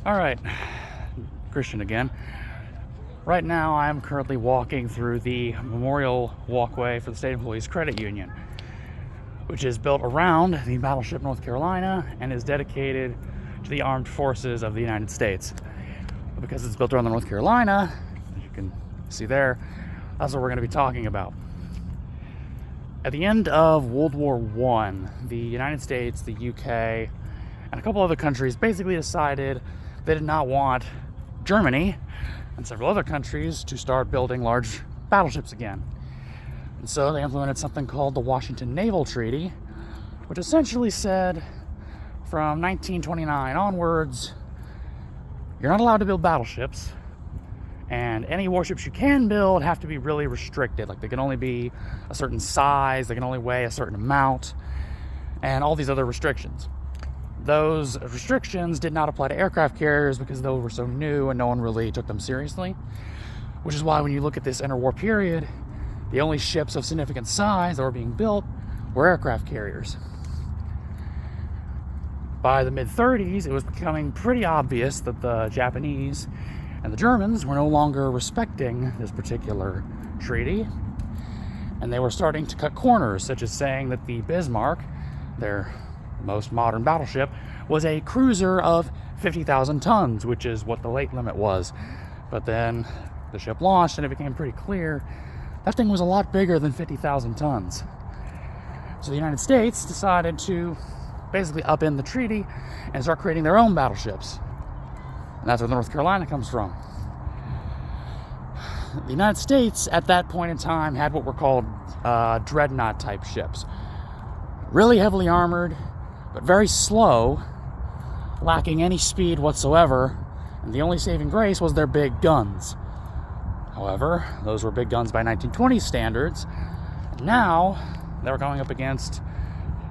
All right, Christian again. Right now, I'm currently walking through the memorial walkway for the State Employees Credit Union, which is built around the battleship North Carolina and is dedicated to the armed forces of the United States. But because it's built around the North Carolina, as you can see there, that's what we're going to be talking about. At the end of World War I, the United States, the UK, and a couple other countries basically decided they did not want Germany and several other countries to start building large battleships again. And so they implemented something called the Washington Naval Treaty, which essentially said from 1929 onwards, you're not allowed to build battleships, and any warships you can build have to be really restricted. Like, they can only be a certain size, they can only weigh a certain amount, and all these other restrictions. Those restrictions did not apply to aircraft carriers because those were so new and no one really took them seriously. Which is why when you look at this interwar period, the only ships of significant size that were being built were aircraft carriers. By the mid-30s, it was becoming pretty obvious that the Japanese and the Germans were no longer respecting this particular treaty, and they were starting to cut corners, such as saying that the Bismarck, their most modern battleship, was a cruiser of 50,000 tons, which is what the weight limit was. But then the ship launched and it became pretty clear that thing was a lot bigger than 50,000 tons. So the United States decided to basically upend the treaty and start creating their own battleships. And that's where the North Carolina comes from. The United States at that point in time had what were called dreadnought type ships. Really heavily armored, but very slow, lacking any speed whatsoever, and the only saving grace was their big guns. However, those were big guns by 1920 standards, and now they were going up against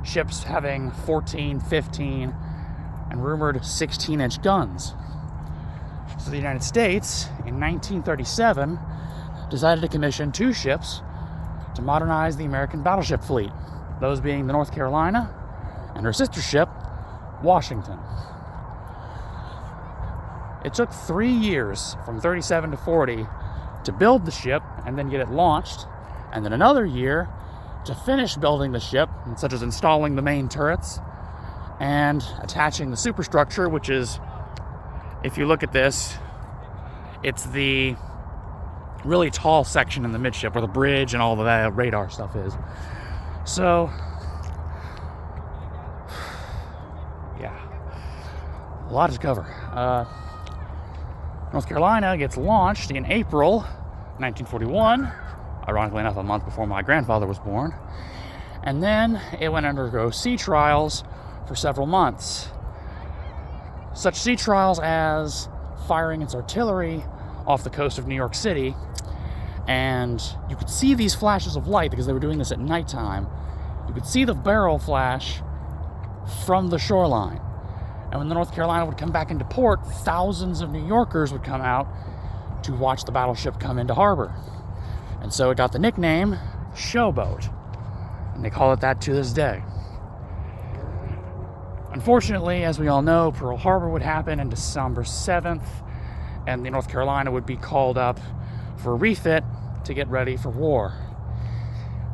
ships having 14, 15, and rumored 16-inch guns. So the United States, in 1937, decided to commission 2 ships to modernize the American battleship fleet, those being the North Carolina and her sister ship, Washington. It took 3 years, from 37 to 40, to build the ship and then get it launched, and then another year to finish building the ship, such as installing the main turrets and attaching the superstructure, which is, if you look at this, it's the really tall section in the midship where the bridge and all of that radar stuff is. So, yeah, a lot to cover. North Carolina gets launched in April 1941, ironically enough, a month before my grandfather was born. And then it went undergo sea trials for several months. Such sea trials as firing its artillery off the coast of New York City. And you could see these flashes of light because they were doing this at nighttime. You could see the barrel flash from the shoreline. And when the North Carolina would come back into port, thousands of New Yorkers would come out to watch the battleship come into harbor. And so it got the nickname Showboat. And they call it that to this day. Unfortunately, as we all know, Pearl Harbor would happen on December 7th, and the North Carolina would be called up for a refit to get ready for war.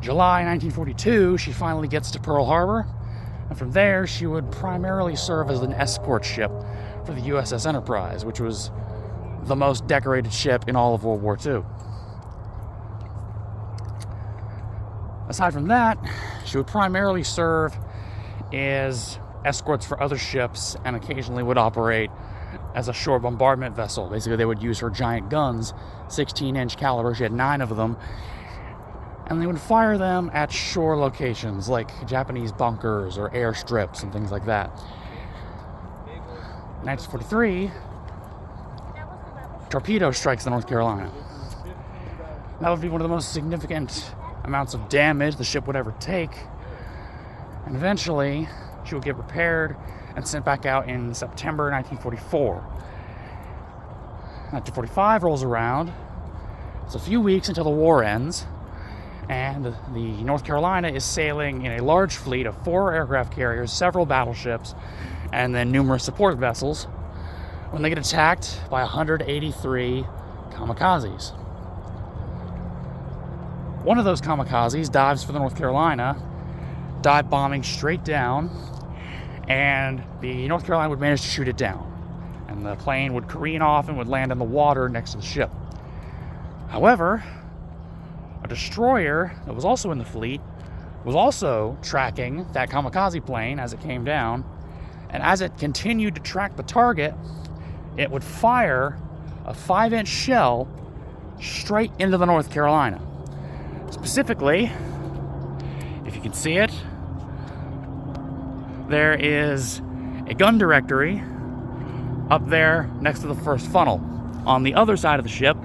July 1942, she finally gets to Pearl Harbor, and from there she would primarily serve as an escort ship for the USS Enterprise, which was the most decorated ship in all of World War II. Aside from that, she would primarily serve as escorts for other ships and occasionally would operate as a shore bombardment vessel. Basically, they would use her giant guns, 16-inch caliber, she had 9 of them, and they would fire them at shore locations like Japanese bunkers or airstrips and things like that. In 1943, torpedo strikes the North Carolina. That would be one of the most significant amounts of damage the ship would ever take, and eventually she would get repaired and sent back out in September 1944. 1945 rolls around. It's a few weeks until the war ends, and the North Carolina is sailing in a large fleet of 4 aircraft carriers, several battleships, and then numerous support vessels when they get attacked by 183 kamikazes. One of those kamikazes dives for the North Carolina, dive bombing straight down, and the North Carolina would manage to shoot it down. And the plane would careen off and would land in the water next to the ship. However, a destroyer that was also in the fleet was also tracking that kamikaze plane as it came down, and as it continued to track the target, it would fire a 5-inch shell straight into the North Carolina. Specifically, if you can see it, there is a gun directory up there next to the first funnel. On the other side of the ship,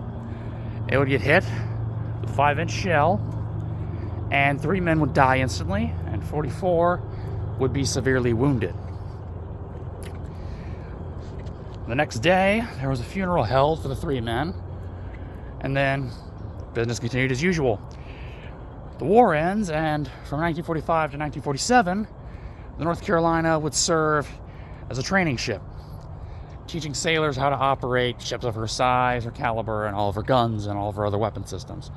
it would get hit with a 5-inch shell, and 3 men would die instantly, and 44 would be severely wounded. The next day, there was a funeral held for the 3 men, and then business continued as usual. The war ends, and from 1945 to 1947, the North Carolina would serve as a training ship, teaching sailors how to operate ships of her size, her caliber, and all of her guns and all of her other weapon systems.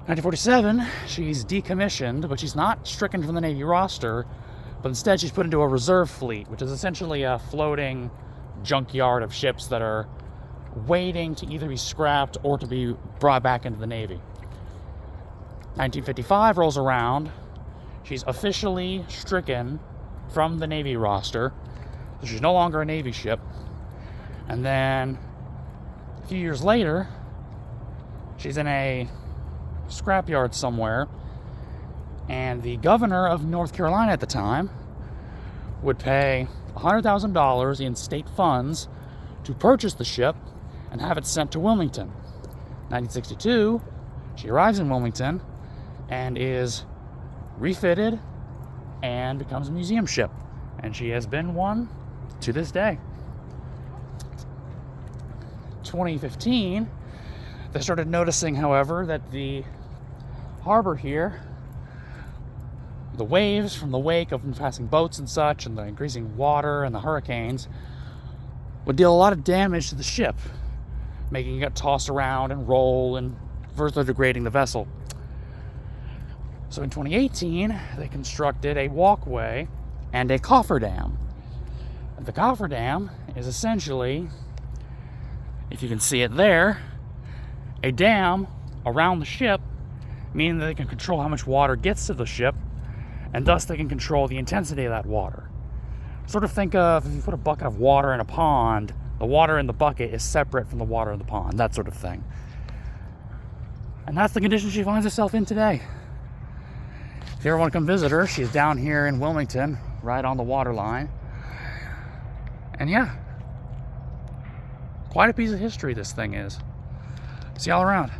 1947, she's decommissioned, but she's not stricken from the Navy roster, but instead she's put into a reserve fleet, which is essentially a floating junkyard of ships that are waiting to either be scrapped or to be brought back into the Navy. 1955 rolls around. She's officially stricken from the Navy roster, so she's no longer a Navy ship. And then a few years later, she's in a scrapyard somewhere, and the governor of North Carolina at the time would pay $100,000 in state funds to purchase the ship and have it sent to Wilmington. 1962, she arrives in Wilmington and is refitted and becomes a museum ship, and she has been one to this day. 2015, they started noticing, however, that the harbor here, the waves from the wake of passing boats and such, and the increasing water and the hurricanes, would deal a lot of damage to the ship, making it get tossed around and roll and further degrading the vessel. So in 2018, they constructed a walkway and a cofferdam. The cofferdam is essentially, if you can see it there, a dam around the ship, meaning that they can control how much water gets to the ship, and thus they can control the intensity of that water. Sort of think of if you put a bucket of water in a pond, the water in the bucket is separate from the water in the pond, that sort of thing. And that's the condition she finds herself in today. If you ever want to come visit her, she's down here in Wilmington, right on the water line. And yeah, quite a piece of history this thing is. See y'all around.